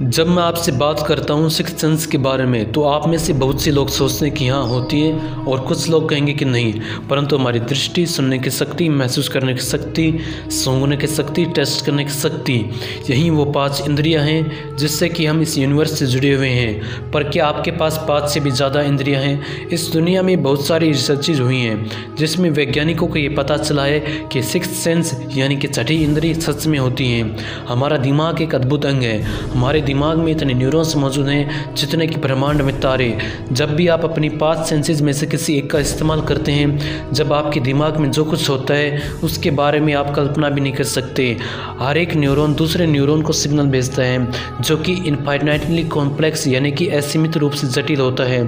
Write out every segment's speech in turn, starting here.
जब मैं आपसे बात करता हूँ सिक्स सेंस के बारे में तो आप में से बहुत से लोग सोचते हैं कि हाँ होती है और कुछ लोग कहेंगे कि नहीं। परंतु हमारी दृष्टि, सुनने की शक्ति, महसूस करने की शक्ति, सूंघने की शक्ति, टेस्ट करने की शक्ति, यही वो 5 इंद्रियां हैं जिससे कि हम इस यूनिवर्स से जुड़े हुए हैं। पर क्या आपके पास 5 से भी ज़्यादा इंद्रियाँ हैं? इस दुनिया में बहुत सारी रिसर्चेज हुई हैं जिसमें वैज्ञानिकों को ये पता चला है कि सिक्स सेंस यानी कि छठी इंद्रिय सच में होती हैं। हमारा दिमाग एक अद्भुत अंग है। हमारे दिमाग में इतने न्यूरॉन्स मौजूद हैं जितने कि ब्रह्मांड में तारे। जब भी आप अपनी 5 सेंसेस में से किसी एक का इस्तेमाल करते हैं, जब आपके दिमाग में जो कुछ होता है उसके बारे में आप कल्पना भी नहीं कर सकते। हर एक न्यूरॉन दूसरे न्यूरॉन को सिग्नल भेजता है जो कि इनफाइनाइटली कॉम्प्लेक्स यानी कि असीमित रूप से जटिल होता है।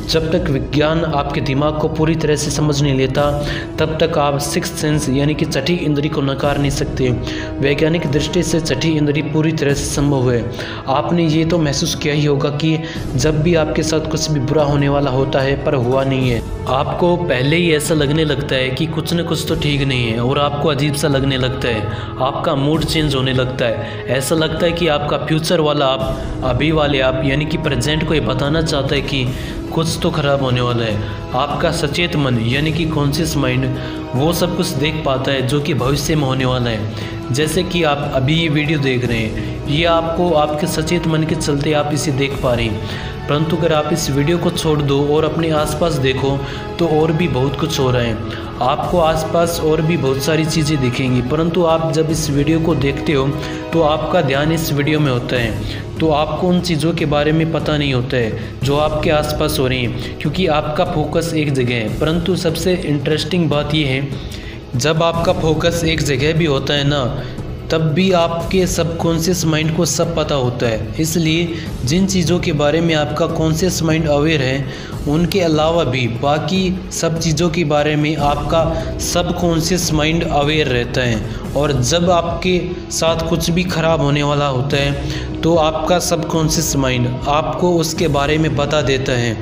जब तक विज्ञान आपके दिमाग को पूरी तरह से समझ नहीं लेता तब तक आप सिक्स सेंस यानी कि छठी इंद्री को नकार नहीं सकते। वैज्ञानिक दृष्टि से छठी इंद्री पूरी तरह से संभव है। आपने ये तो महसूस किया ही होगा कि जब भी आपके साथ कुछ भी बुरा होने वाला होता है पर हुआ नहीं है, आपको पहले ही ऐसा लगने लगता है कि कुछ न कुछ तो ठीक नहीं है और आपको अजीब सा लगने लगता है। आपका मूड चेंज होने लगता है। ऐसा लगता है कि आपका फ्यूचर वाला आप, अभी वाले आप यानी कि प्रेजेंट को ये बताना चाहता है कि कुछ तो खराब होने वाला है। आपका सचेत मन यानी कि कॉन्शियस माइंड वो सब कुछ देख पाता है जो कि भविष्य में होने वाला है। जैसे कि आप अभी ये वीडियो देख रहे हैं, ये आपको आपके सचेत मन के चलते आप इसे देख पा रहे हैं। परंतु अगर आप इस वीडियो को छोड़ दो और अपने आसपास देखो तो और भी बहुत कुछ हो रहा है। आपको आसपास और भी बहुत सारी चीज़ें दिखेंगी, परंतु आप जब इस वीडियो को देखते हो तो आपका ध्यान इस वीडियो में होता है, तो आपको उन चीज़ों के बारे में पता नहीं होता है जो आपके आसपास हो रही हैं, क्योंकि आपका फोकस एक जगह है। परंतु सबसे इंटरेस्टिंग बात यह है, जब आपका फोकस एक जगह भी होता है ना, तब भी आपके सबकॉन्शियस माइंड को सब पता होता है। इसलिए जिन चीज़ों के बारे में आपका कॉन्शियस माइंड अवेयर है उनके अलावा भी बाकी सब चीज़ों के बारे में आपका सबकॉन्शियस माइंड अवेयर रहता है। और जब आपके साथ कुछ भी खराब होने वाला होता है तो आपका सबकॉन्शियस माइंड आपको उसके बारे में बता देता है।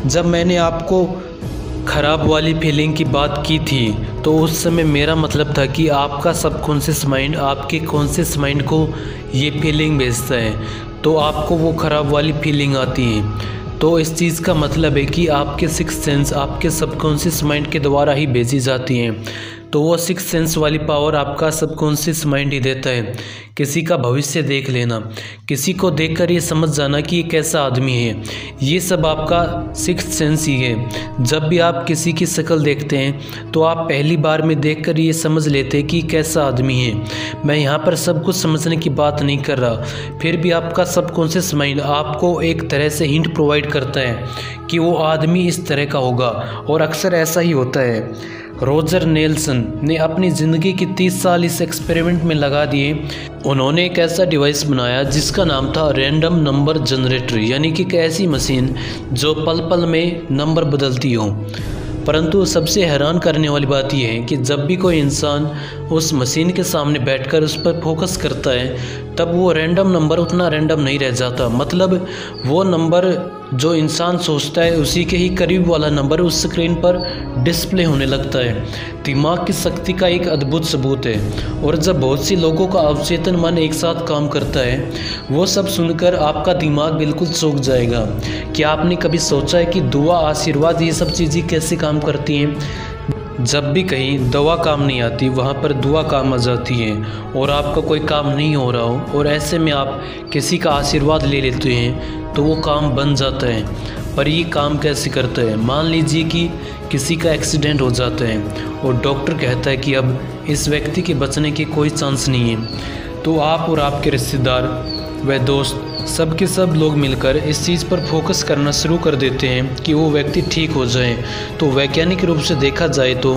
जब मैंने आपको ख़राब वाली फीलिंग की बात की थी तो उस समय मेरा मतलब था कि आपका सबकॉन्शियस माइंड आपके कॉन्शियस माइंड को ये फीलिंग भेजता है तो आपको वो ख़राब वाली फीलिंग आती है। तो इस चीज़ का मतलब है कि आपके सिक्स सेंस आपके सबकॉन्शियस माइंड के द्वारा ही भेजी जाती हैं। तो वो सिक्स सेंस वाली पावर आपका सबकॉन्शियस माइंड ही देता है। किसी का भविष्य देख लेना, किसी को देखकर ये समझ जाना कि ये कैसा आदमी है, ये सब आपका सिक्स सेंस ही है। जब भी आप किसी की शक्ल देखते हैं तो आप पहली बार में देखकर ये समझ लेते हैं कि कैसा आदमी है। मैं यहाँ पर सब कुछ समझने की बात नहीं कर रहा, फिर भी आपका सबकॉन्शियस माइंड आपको एक तरह से हिंट प्रोवाइड करता है कि वो आदमी इस तरह का होगा, और अक्सर ऐसा ही होता है। रोजर नेल्सन ने अपनी ज़िंदगी की 30 साल इस एक्सपेरिमेंट में लगा दिए। उन्होंने एक ऐसा डिवाइस बनाया जिसका नाम था रैंडम नंबर जनरेटर, यानी कि एक ऐसी मशीन जो पल पल में नंबर बदलती हो। परंतु सबसे हैरान करने वाली बात यह है कि जब भी कोई इंसान उस मशीन के सामने बैठकर उस पर फोकस करता है तब वो रैंडम नंबर उतना रैंडम नहीं रह जाता। मतलब वो नंबर जो इंसान सोचता है उसी के ही करीब वाला नंबर उस स्क्रीन पर डिस्प्ले होने लगता है। दिमाग की शक्ति का एक अद्भुत सबूत है। और जब बहुत सी लोगों का अवचेतन मन एक साथ काम करता है, वो सब सुनकर आपका दिमाग बिल्कुल चौंक जाएगा। क्या आपने कभी सोचा है कि दुआ, आशीर्वाद, ये सब चीज़ें कैसे काम करती हैं? जब भी कहीं दवा काम नहीं आती वहाँ पर दुआ काम आ जाती है। और आपका कोई काम नहीं हो रहा हो और ऐसे में आप किसी का आशीर्वाद ले लेते हैं तो वो काम बन जाता है। पर ये काम कैसे करता है? मान लीजिए कि किसी का एक्सीडेंट हो जाता है और डॉक्टर कहता है कि अब इस व्यक्ति के बचने के कोई चांस नहीं है, तो आप और आपके रिश्तेदार व दोस्त सब के सब लोग मिलकर इस चीज़ पर फोकस करना शुरू कर देते हैं कि वो व्यक्ति ठीक हो जाए। तो वैज्ञानिक रूप से देखा जाए तो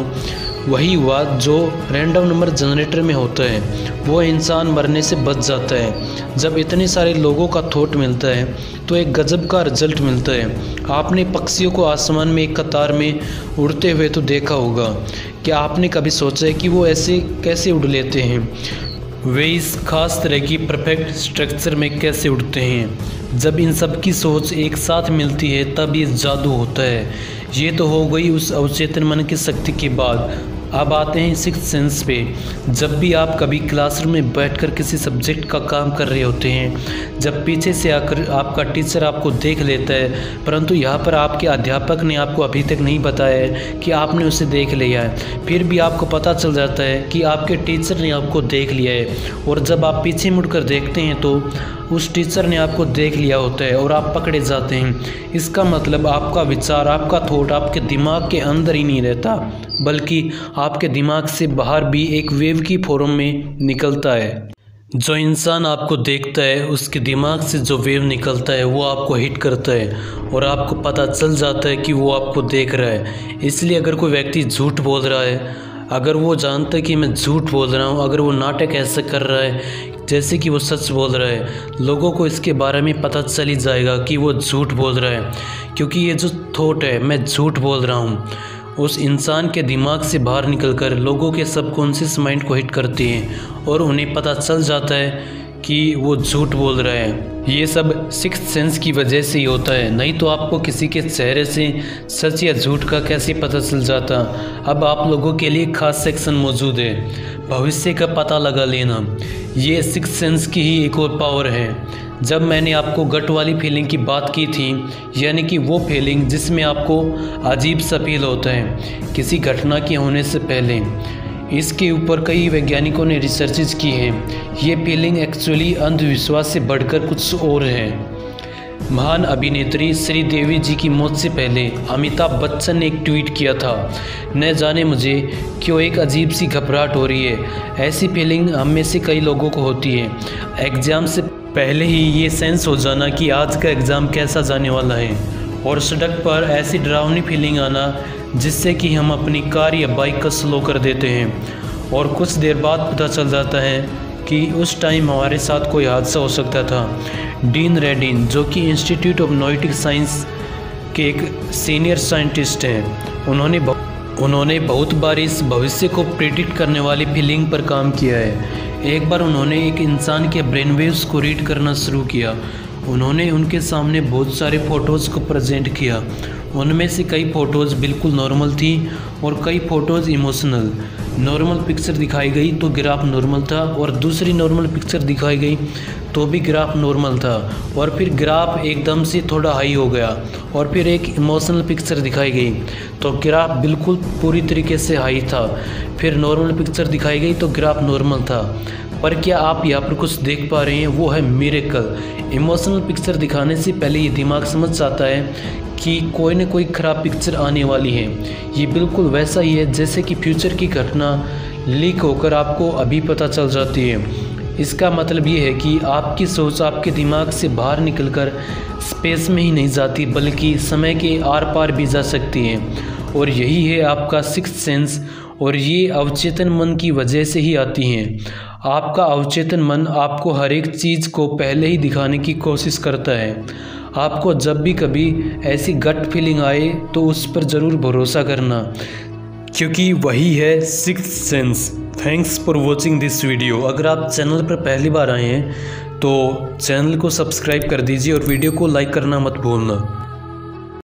वही हुआ जो रैंडम नंबर जनरेटर में होता है। वो इंसान मरने से बच जाता है। जब इतने सारे लोगों का थॉट मिलता है तो एक गजब का रिजल्ट मिलता है। आपने पक्षियों को आसमान में एक कतार में उड़ते हुए तो देखा होगा। क्या आपने कभी सोचा है कि वो ऐसे कैसे उड़ लेते हैं? वे इस खास तरह की परफेक्ट स्ट्रक्चर में कैसे उड़ते हैं? जब इन सब की सोच एक साथ मिलती है तब ये जादू होता है। ये तो हो गई उस अवचेतन मन की शक्ति की बात। अब आते हैं सिक्स्थ सेंस पे। जब भी आप कभी क्लासरूम में बैठकर किसी सब्जेक्ट का काम कर रहे होते हैं, जब पीछे से आकर आपका टीचर आपको देख लेता है, परंतु यहाँ पर आपके अध्यापक ने आपको अभी तक नहीं बताया है कि आपने उसे देख लिया है, फिर भी आपको पता चल जाता है कि आपके टीचर ने आपको देख लिया है, और जब आप पीछे मुड़कर देखते हैं तो उस टीचर ने आपको देख लिया होता है और आप पकड़े जाते हैं। इसका मतलब आपका विचार, आपका थॉट आपके दिमाग के अंदर ही नहीं रहता, बल्कि आपके दिमाग से बाहर भी एक वेव की फॉर्म में निकलता है। जो इंसान आपको देखता है उसके दिमाग से जो वेव निकलता है वो आपको हिट करता है और आपको पता चल जाता है कि वो आपको देख रहा है। इसलिए अगर कोई व्यक्ति झूठ बोल रहा है, अगर वो जानता है कि मैं झूठ बोल रहा हूँ, अगर वो नाटक ऐसा कर रहा है जैसे कि वो सच बोल रहा है, लोगों को इसके बारे में पता चल ही जाएगा कि वो झूठ बोल रहा है, क्योंकि ये जो थॉट है मैं झूठ बोल रहा हूँ, उस इंसान के दिमाग से बाहर निकलकर लोगों के सबकॉन्शियस माइंड को हिट करती है और उन्हें पता चल जाता है कि वो झूठ बोल रहा है। ये सब सिक्स्थ सेंस की वजह से ही होता है, नहीं तो आपको किसी के चेहरे से सच या झूठ का कैसे पता चल जाता। अब आप लोगों के लिए खास सेक्शन मौजूद है, भविष्य का पता लगा लेना। ये सिक्स्थ सेंस की ही एक और पावर है। जब मैंने आपको गट वाली फीलिंग की बात की थी, यानी कि वो फीलिंग जिसमें आपको अजीब सा फील होता है किसी घटना के होने से पहले, इसके ऊपर कई वैज्ञानिकों ने रिसर्चेज की हैं। ये फीलिंग एक्चुअली अंधविश्वास से बढ़कर कुछ और है। महान अभिनेत्री श्रीदेवी जी की मौत से पहले अमिताभ बच्चन ने एक ट्वीट किया था, न जाने मुझे क्यों एक अजीब सी घबराहट हो रही है। ऐसी फीलिंग हम में से कई लोगों को होती है। एग्ज़ाम से पहले ही ये सेंस हो जाना कि आज का एग्ज़ाम कैसा जाने वाला है, और सड़क पर ऐसी डरावनी फीलिंग आना जिससे कि हम अपनी कार या बाइक का स्लो कर देते हैं और कुछ देर बाद पता चल जाता है कि उस टाइम हमारे साथ कोई हादसा हो सकता था। डीन रेडिन, जो कि इंस्टीट्यूट ऑफ नोएटिक साइंस के एक सीनियर साइंटिस्ट हैं, उन्होंने बहुत बार इस भविष्य को प्रेडिक्ट करने वाली फीलिंग पर काम किया है। एक बार उन्होंने एक इंसान के ब्रेन वेव्स को रीड करना शुरू किया। उन्होंने उनके सामने बहुत सारे फ़ोटोज़ को प्रेजेंट किया। उनमें से कई फ़ोटोज़ बिल्कुल नॉर्मल थी और कई फ़ोटोज़ इमोशनल। नॉर्मल पिक्चर दिखाई गई तो ग्राफ नॉर्मल था, और दूसरी नॉर्मल पिक्चर दिखाई गई तो भी ग्राफ नॉर्मल था, और फिर ग्राफ एकदम से थोड़ा हाई हो गया, और फिर एक इमोशनल पिक्चर दिखाई गई तो ग्राफ बिल्कुल पूरी तरीके से हाई था। फिर नॉर्मल पिक्चर दिखाई गई तो ग्राफ नॉर्मल था। पर क्या आप यहाँ पर कुछ देख पा रहे हैं? वो है मिरेकल। इमोशनल पिक्चर दिखाने से पहले ये दिमाग समझ जाता है कि कोई न कोई ख़राब पिक्चर आने वाली है। ये बिल्कुल वैसा ही है जैसे कि फ्यूचर की घटना लीक होकर आपको अभी पता चल जाती है। इसका मतलब ये है कि आपकी सोच आपके दिमाग से बाहर निकलकर स्पेस में ही नहीं जाती, बल्कि समय के आर पार भी जा सकती है। और यही है आपका सिक्स्थ सेंस, और ये अवचेतन मन की वजह से ही आती हैं। आपका अवचेतन मन आपको हर एक चीज़ को पहले ही दिखाने की कोशिश करता है। आपको जब भी कभी ऐसी गट फीलिंग आए तो उस पर ज़रूर भरोसा करना, क्योंकि वही है sixth sense. Thanks for watching this video. अगर आप चैनल पर पहली बार आए हैं तो चैनल को सब्सक्राइब कर दीजिए और वीडियो को लाइक करना मत भूलना।